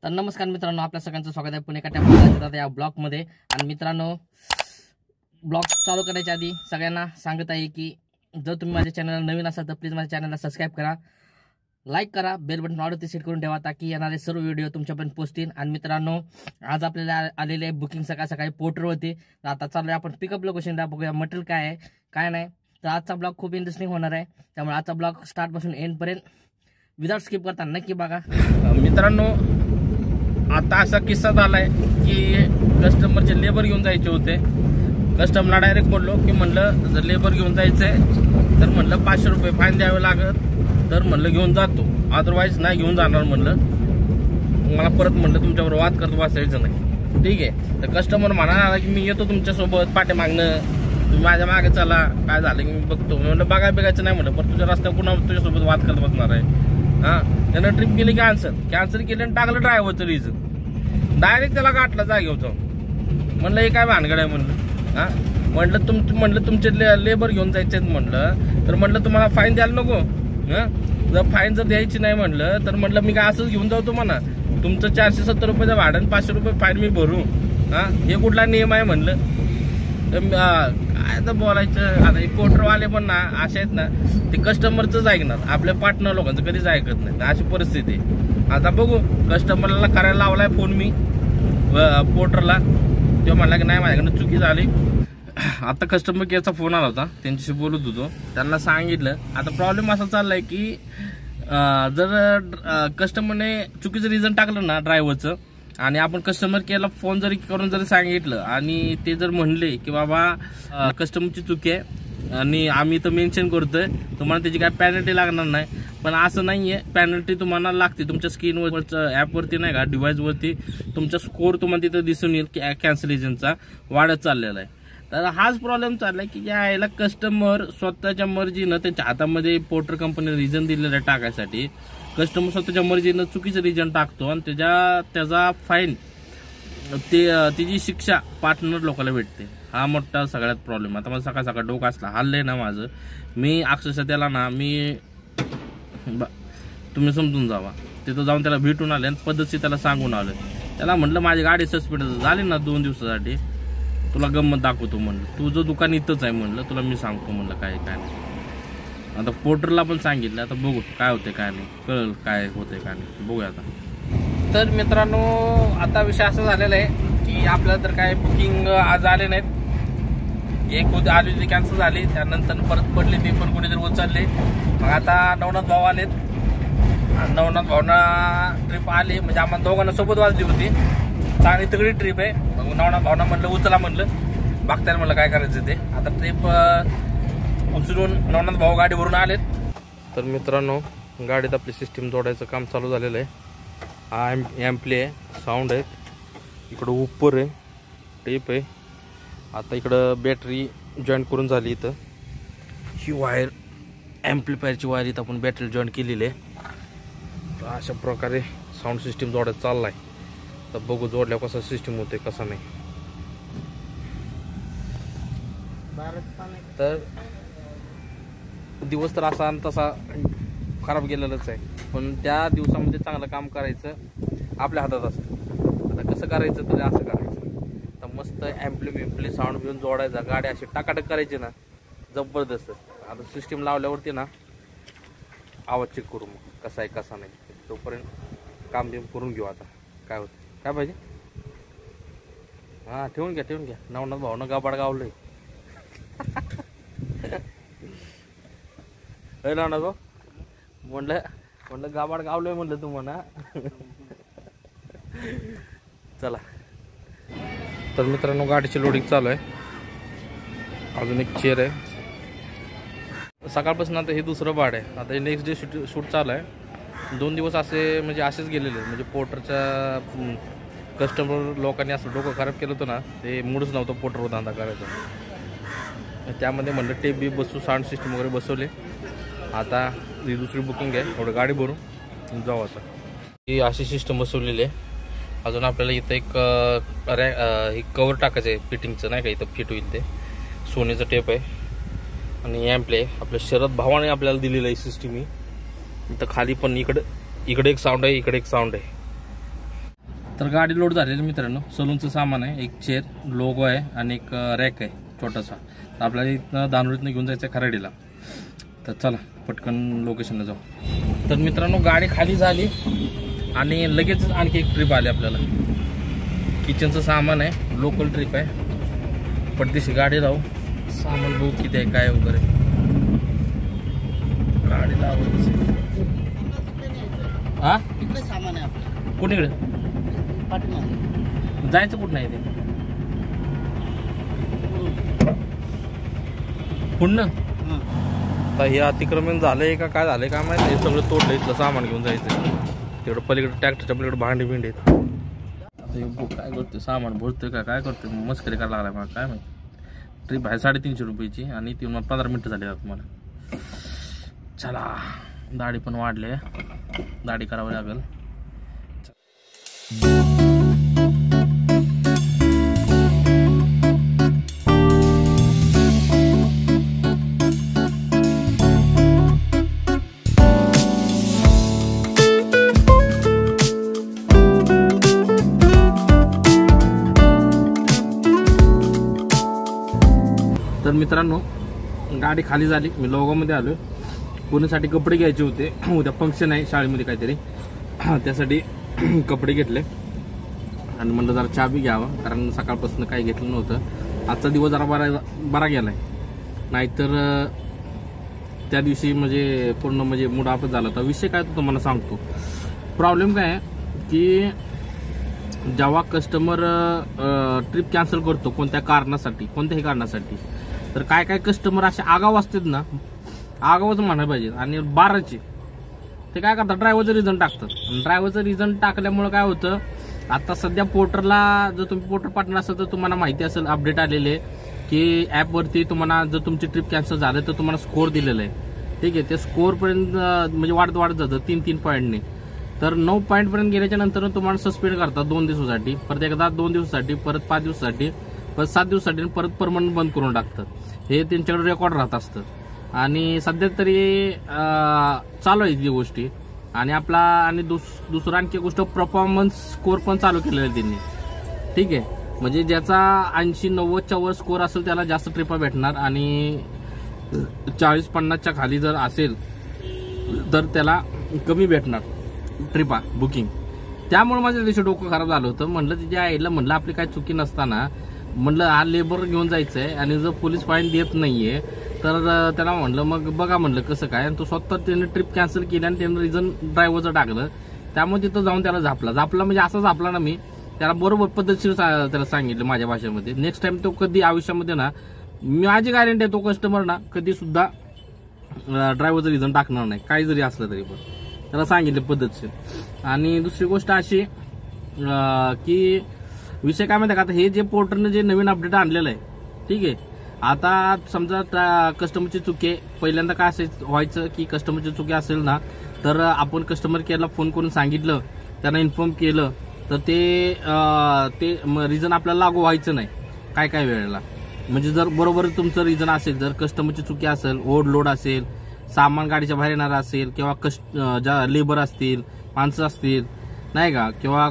तर नमस्कार मित्रांनो, आपल्या सगळ्यांचं स्वागत आहे पुणे काट्या या ब्लॉगमध्ये। आणि मित्रांनो, ब्लॉग चालू करण्याच्या आधी सगळ्यांना सांगत आहे की जर तुम्ही माझ्या चॅनलला नवीन असाल तर प्लीज माझ्या चॅनलला सबस्क्राइब करा, लाईक करा, बेल बटन ऑलवरती सेट करून ठेवा ताकी येणारे सर्व व्हिडिओ तुमच्यापर्यंत पोहोचतील। आणि मित्रांनो, आज आपल्याला आलेले बुकिंग सकाळी पोर्टर होते। तर आता चालू आपण पिकअप लोकेशनला, बघूया मटेरियल काय आहे काय नाही। तर आजचा ब्लॉग खूप इंटरेस्टिंग होणार आहे, त्यामुळे आजचा ब्लॉग स्टार्ट पासून एंड पर्यंत विदाउट स्किप करता नक्की बघा। मित्रांनो, आता असा किस्सा झालाय की कस्टमरचे लेबर घेऊन जायचे होते। कस्टमरला डायरेक्ट बोललो की म्हणलं जर लेबर घेऊन जायचंय तर म्हणलं 500 रुपये फाईन द्यावे लागत, तर म्हणलं घेऊन जातो, अदरवाईज नाही घेऊन जाणार म्हणलं। मला परत म्हणलं तुमच्यावर वाद करत बसायचं नाही, ठीक आहे। तर कस्टमर म्हणाला की मी येतो तुमच्यासोबत पाटे मागणं, तुम्ही माझ्या मागे चला, काय झालं की मी बघतो। म्हणलं बघायचं नाही म्हणलं, पण तुझ्या रस्त्यावर पुन्हा तुझ्यासोबत वाद करत बसणार आहे। हा, त्यानं ट्रिप केली कॅन्सल केली आणि टाकलं ड्रायव्हरचं रिझन, डायरेक्ट त्याला गाठला जागेवर जाऊन। म्हणलं हे काय भानगड आहे म्हणलं। हा, म्हणलं तुमचे लेबर घेऊन जायचे म्हणलं, तर म्हणलं तुम्हाला फाईन द्यायला नको। हा, जर फाईन जर द्यायची नाही म्हणलं तर म्हणलं मी काय असंच घेऊन जातो म्हणा, तुमचं 470 रुपयाचं भाडं आणि 500 रुपये फाईन मी भरू। हा, हे कुठला नियम आहे म्हणलं। तर काय तर बोलायचं। आता हे पोर्टरवाले पण ना असे आहेत ना, ते कस्टमरचंच ऐकणार, आपल्या पार्टनर लोकांचं कधीच ऐकत नाही। अशी परिस्थिती आहे। आता बघू, कस्टमरला करायला लावलाय फोन मी पोर्टरला, तो म्हणला की नाही माझ्याकडनं चुकी झाली। आता कस्टमर केअरचा फोन आला होता, त्यांच्याशी बोलत होतो, त्यांना सांगितलं। आता प्रॉब्लेम असा चाललाय की जर कस्टमरने चुकीचं रिझन टाकलं ना ड्रायव्हरचं, आणि आपण कस्टमर केअरला फोन जरी करून जरी सांगितलं आणि ते जर म्हणले की बाबा कस्टमरची चुकी आहे आणि आम्ही तर मेन्शन करतोय, तुम्हाला त्याची काय पेनल्टी लागणार नाही, पण असं नाहीये। पेनल्टी तुम्हाला लागते तुमच्या स्क्रीनवर, ॲपवरती नाही का, डिव्हाइसवरती तुमचा स्कोर तुम्हाला तिथं दिसून येईल की कॅन्सलेशनचा वाढत चाललेला आहे। तर हाच प्रॉब्लेम चाललाय की यायला कस्टमर स्वतःच्या मर्जीनं, त्यांच्या हातामध्ये पोर्टर कंपनी रिझन दिलेलं आहे टाकायसाठी, कस्टमर स्वतःच्या मर्जीनं चुकीचं रिझन टाकतो आणि त्याचा फाईन, त्याची शिक्षा पार्टनर लोकांना भेटते। हा मोठा सगळ्यात प्रॉब्लेम। आता मला सकाळ डोकं असला हल्लंय ना माझं, मी अक्षरशः त्याला ना, तुम्ही समजून जावा, तिथं जाऊन त्याला भेटून आले आणि पद्धतशीर त्याला सांगून आलं। त्याला म्हटलं माझी गाडी सस्पेंड झाली ना 2 दिवसासाठी, तुला गंमत दाखवतो म्हणलं, तुझं दुकान इथंच आहे म्हणलं, तुला मी सांगतो म्हणलं काय काय नाही। आता पोर्टरला पण सांगितलं, आता बघू काय होते काय नाही, कळलं काय होते काय नाही, बघूया आता। तर मित्रांनो, आता विषय असा झालेला आहे की आपल्याला तर काय बुकिंग आज आले नाहीत। एक होती आली होती, कॅन्सल झाली, त्यानंतर परत पडली, ती पण कुठेतरी उचलली। मग आता नवनाथ भाऊ आलेत, नवनाथ भाऊना ट्रिप आली, म्हणजे आम्हाला दोघांना सोबत वाजली होती, चांगली तगडी ट्रिप आहे। मग नवनाथ भाऊना म्हणलं उचला म्हणलं, बघतायला म्हणलं काय करायचं ते। आता ट्रिप उचलून नवनाथ भाऊ गाडी भरून आलेत। तर मित्रांनो, गाडीत आपली सिस्टीम जोडायचं काम चालू झालेलं आहे। हा एम्प्ली आहे, साऊंड आहे, इकडं उपर आहे, टेप आहे। आता इकडं बॅटरी जॉईन करून झाली, इथं ही वायर ॲम्प्लिफायरची वायर इथं आपण बॅटरी जॉईन केलेली आहे। तर अशा प्रकारे साऊंड सिस्टीम जोडायचं चाललाय। तर बघू जोडल्यावर कसा सिस्टीम होते कसा नाही। तर दिवस तर असा तसा खराब गेलेलाच आहे, पण त्या दिवसामध्ये चांगलं काम करायचं आपल्या हातात असतं। आता कसं करायचं तर असं करायचं, तर मस्त ॲम्प्ली साऊंड घेऊन जोडायचा, गाडी अशी टाकाटक करायची ना, जबरदस्त। आता सिस्टीम लावल्यावरती ना आवाज चेक करू मग कसा आहे कसा नाही, तोपर्यंत काम बिम करून घेऊ। आता काय होतं काय पाहिजे, हां ठेवून घ्या। नवनाथ भाऊनं गाबाड गावलंय। नवनाथ भाऊ म्हणलं गाबाड गावलंय म्हणलं तुम्हाला। चला, तर मित्रांनो, गाडीची लोडिंग चालू आहे, अजून एक चेअर आहे। सकाळपासून आता हे दुसरं भाड आहे। आता हे नेक्स्ट डे शूट चालू आहे। 2 दिवस असे म्हणजे असेच गेलेले, म्हणजे पोर्टरच्या कस्टमर लोकांनी असं डोकं खराब केलं होतं ना, ते मूडच नव्हतं पोर्टरवर धंदा करायचा। त्यामध्ये म्हणलं टेप बी बसू, साऊंड सिस्टम वगैरे बसवले। आता ही दुसरी बुकिंग आहे, थोडं गाडी भरून जाऊ। आता ही अशी सिस्टम बसवलेली आहे। अजून आपल्याला इथं एक कवर टाकायचं आहे फिटिंगचं, नाही का, इथं फिट होईल ते सोनीचं टेप आहे। आणि ॲम्प्ली आहे, आपल्या शरद भावाने आपल्याला दिलेलं आहे सिस्टीम ही। इथं खाली पण इकडे एक साऊंड आहे, इकडे एक साऊंड आहे। तर गाडी लोड झालेली मित्रांनो, सलूनचं सामान आहे, एक चेअर, लोगो आहे आणि एक रॅक आहे छोटासा. तर आपल्याला इथनं दानोळीतनं घेऊन जायचं आहे खराडीला. तर चला पटकन लोकेशनला जाऊ. तर मित्रांनो गाडी खाली झाली आणि लगेच आणखी एक ट्रिप आली आपल्याला. किचनचं सामान आहे, लोकल ट्रिप आहे. पटदिशी गाडी लावू, सामान बघू किती आहे काय वगैरे. गाडी लावायची हा तिकडे सामान आहे आपलं. कुणीकडे पाठीमागे जायचं कुठं नाही ते पुढनं. आता हे अतिक्रमण झालंय का काय झालंय काय माहिती. हे सगळं तोडलं, इथलं सामान घेऊन जायचं. तिकडं पलीकडे ट्रॅक्टरच्या पलीकडे भांडी बिंडी आहेत. आता हे काय करतोय, सामान भरतोय का काय करतोय, मस्करी करायला लागलाय मला काय माहिती. ट्रिप आहे 350 रुपयाची आणि ती मला 15 मिनिटं झाली तुम्हाला. चला दाढी पण वाढली, दाढी करावी लागेल. तर मित्रांनो गाडी खाली झाली, मी लोगामध्ये आलो. पुण्यासाठी कपडे घ्यायचे होते, उद्या फंक्शन आहे शाळेमध्ये काहीतरी, त्यासाठी कपडे घेतले. आणि म्हणलं जरा चहा बी घ्यावा, कारण सकाळपासून काही घेतलं नव्हतं. आजचा दिवस जरा बरा गेलाय, नाहीतर त्या दिवशी म्हणजे पूर्ण म्हणजे मूड ऑफच झाला होता. विषय काय तो तुम्हाला सांगतो. प्रॉब्लेम काय आहे की जेव्हा कस्टमर ट्रिप कॅन्सल करतो कोणत्याही कारणासाठी, तर काय काय कस्टमर असे आगाव असतात ना, आगावच म्हणायला पाहिजे. आणि 12चे ते काय करतात, ड्रायव्हरचं रिझन टाकतात. ड्रायव्हरचं रिझन टाकल्यामुळे काय होतं, आता सध्या पोर्टरला जर तुम्ही पोर्टर पार्टनर असेल तर तुम्हाला माहिती असेल, अपडेट आलेले की ॲपवरती तुम्हाला जर तुमची ट्रिप कॅन्सल झालं तर तुम्हाला स्कोअर दिलेलं आहे. ठीक आहे, ते स्कोअरपर्यंत म्हणजे वाढत जातं 3 पॉईंटने. तर 9 पॉईंटपर्यंत गेल्याच्या नंतर तुम्हाला सस्पेंड करतात 2 दिवसासाठी, परत एकदा 2 दिवसासाठी, परत 5 दिवसासाठी, परत 7 दिवसासाठी, परत परमनंट बंद करून टाकतात. हे त्यांच्याकडे रेकॉर्ड राहत असतं. आणि सध्या तरी चालू आहे ती गोष्टी. आणि आपला आणि दुसरा आणखी गोष्ट, परफॉर्मन्स स्कोअर पण चालू केलेला आहे त्यांनी. ठीक आहे, म्हणजे ज्याचा 80-90च्या वर स्कोअर असेल त्याला जास्त ट्रिपा भेटणार, आणि 40-50च्या खाली जर असेल तर त्याला कमी भेटणार ट्रिपा बुकिंग. त्यामुळे माझ्या दिवशी डोकं खराब झालं होतं. म्हणलं तिच्या आईला, म्हणलं आपली काही चुकी नसताना, म्हणलं हा लेबर घेऊन जायचं आहे आणि जर पोलीस फाईन देत नाहीये तर त्याला म्हणलं मग बघा म्हणलं कसं काय. आणि तो स्वतः त्याने ट्रिप कॅन्सल केली आणि त्यानं रिझन ड्रायव्हरचं टाकलं. त्यामुळे तिथं जाऊन त्याला झापला म्हणजे असं झापला ना, मी त्याला बरोबर पद्धतशीर त्याला सांगितलं माझ्या भाषेमध्ये. नेक्स्ट टाइम तो कधी आयुष्यामध्ये ना, माझी गॅरंटी आहे, तो कस्टमर ना कधी सुद्धा ड्रायव्हरचं रिझन टाकणार नाही, काही जरी असलं तरी पण. त्याला सांगितलं पद्धतशीर. आणि दुसरी गोष्ट अशी की विषय काय माहिती का, आता हे जे पोर्टरने जे नवीन अपडेट आणलेलं आहे, ठीक आहे, आता समजा कस्टमरची चुकी आहे. पहिल्यांदा काय व्हायचं की कस्टमरची चुकी असेल ना, तर आपण कस्टमर केअरला फोन करून सांगितलं, त्यांना इन्फॉर्म केलं, तर ते रिझन आपल्याला लागू व्हायचं नाही काय वेळेला. म्हणजे जर बरोबर तुमचं रिझन असेल, जर कस्टमरची चुकी असेल, ओव्हरलोड असेल, सामान गाडीच्या बाहेर येणार असेल, किंवा ज्या लेबर असतील, माणसं असतील नाही का, किंवा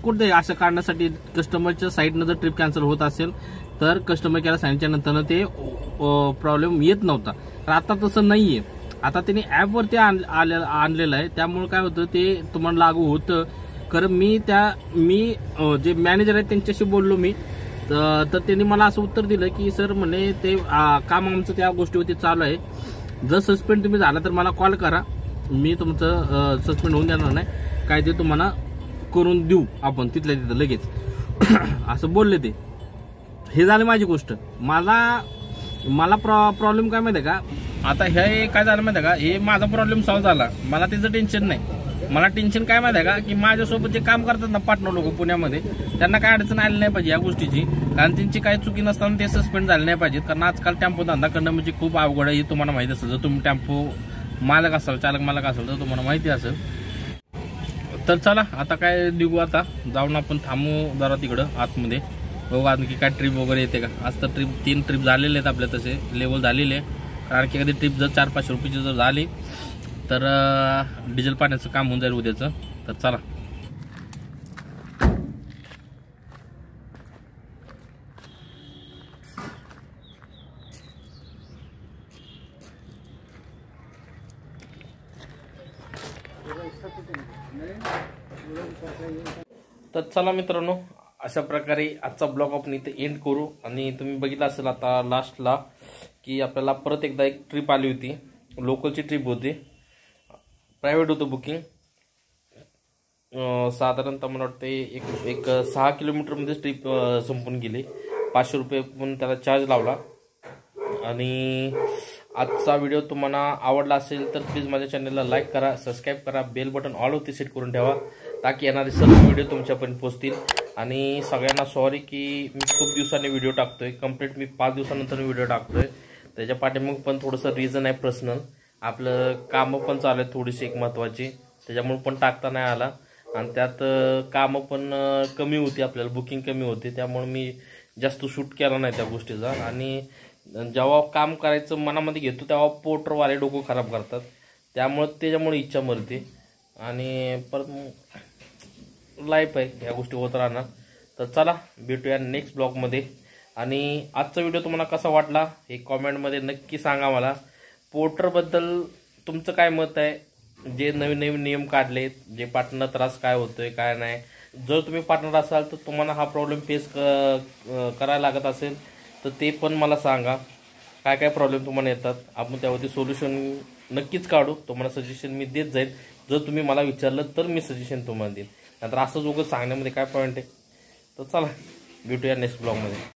कुठे असं काढण्यासाठी कस्टमरच्या साईडनं जर ट्रिप कॅन्सल होत असेल तर कस्टमर केअरला सांगितल्या नंतर ते प्रॉब्लेम येत नव्हता. तर आता तसं नाहीये. आता त्यांनी ॲपवरती आणलेलं आहे, त्यामुळे काय होतं ते तुम्हाला लागू होतं. कारण मी जे मॅनेजर आहेत त्यांच्याशी बोललो मी, तर त्यांनी मला असं उत्तर दिलं की सर म्हणे ते काम आमचं त्या गोष्टीवरती चालू आहे. जर सस्पेंड तुम्ही झाला तर मला कॉल करा, मी तुमचं सस्पेंड होऊन देणार नाही, काय ते तुम्हाला करून देऊ आपण तिथल्या तिथं लगेच असं बोलले ते. हे झालं माझी गोष्ट. मला प्रॉब्लेम काय माहिती आहे का, आता हे काय झालं माहिती आहे का, हे माझा प्रॉब्लेम सॉल्व्ह झाला. मला त्याचं टेन्शन नाही. मला टेन्शन काय माहिती आहे का, की माझ्यासोबत जे काम करतात ना पार्टनर लोक पुण्यामध्ये, त्यांना काय अडचण आली नाही पाहिजे या गोष्टीची. कारण त्यांची काही चुकी नसताना ते सस्पेंड झाले नाही पाहिजेत. कारण आजकाल टेम्पो धंदा करणं म्हणजे खूप अवघड आहे, हे तुम्हाला माहिती असेल. जर तुम्ही टेम्पो मालक असाल, चालक मालक असाल तर तुम्हाला माहिती असेल. तर चला आता काय निघू, आता जाऊन आपण थांबू जरा तिकडं आतमध्ये, बघू आणखी काय ट्रिप वगैरे येते का. आज तर 3 ट्रिप झालेले आहेत आपल्या, तसे लेवल झालेले आहे. कारण की एखादी ट्रिप जर 400-500 रुपयाची जर झाली तर डिझेल पाण्याचं काम होऊन जाईल उद्याचं. तर चला. तर चला मित्रांनो, अशा प्रकारे आजचा ब्लॉग आपण इथे एंड करू. आणि तुम्ही बघितलं असेल आता लास्टला की आपल्याला परत एकदा एक ट्रिप आली होती. लोकलची ट्रिप होती, प्रायव्हेट होतं बुकिंग. साधारणतः मला वाटते एक 6 किलोमीटरमध्ये ट्रिप संपून गेली. 500 रुपये पण त्याला चार्ज लावला. आणि आजचा व्हिडिओ तुम्हाला आवडला असेल तर प्लीज माझ्या चॅनलला लाईक करा, सबस्क्राईब करा, बेल बटन ऑल होती सेट करून ठेवा, ताकी येणारे सर्व व्हिडिओ तुमच्यापर्यंत पोहोचतील. आणि सगळ्यांना सॉरी की मी खूप दिवसांनी व्हिडिओ टाकतोय. कंप्लीट मी 5 दिवसानंतर व्हिडिओ टाकतोय. त्याच्या पाठीमागे पण थोडंसं रिझन आहे पर्सनल. आपलं कामं पण चालू आहेत थोडीशी एक महत्त्वाची, त्याच्यामुळे पण टाकता नाही आला. आणि त्यात कामं पण कमी होती, आपल्याला बुकिंग कमी होती, त्यामुळे मी जास्त शूट केला नाही त्या गोष्टीचा. आणि जेव्हा काम करायचं मनामध्ये घेतो तेव्हा पोर्टरवाले डोकं खराब करतात, त्याच्यामुळे इच्छा मरते. आणि परत लाईफ आहे, या गोष्टी होत राहणार. तर चला भेटूया नेक्स्ट ब्लॉगमध्ये. आणि आजचा व्हिडिओ तुम्हाला कसा वाटला हे कॉमेंटमध्ये नक्की सांगा मला. पोर्टरबद्दल तुमचं काय मत आहे, जे नवीन नवीन नियम काढले, जे पार्टनर त्रास काय होतोय काय नाही. जर तुम्ही पार्टनर असाल तर तुम्हाला हा प्रॉब्लेम फेस करायला लागत असेल तर ते पण मला सांगा. काय काय प्रॉब्लेम तुम्हाला येतात, आपण त्यावरती सोल्युशन नक्कीच काढू. तुम्हाला सजेशन मी देत जाईल. जर तुम्ही मला विचारलं तर मी सजेशन तुम्हाला देईन, नंतर असंच उगाच सांगण्यामध्ये काय पॉईंट आहे. तर चला भेटूया नेक्स्ट ब्लॉगमध्ये.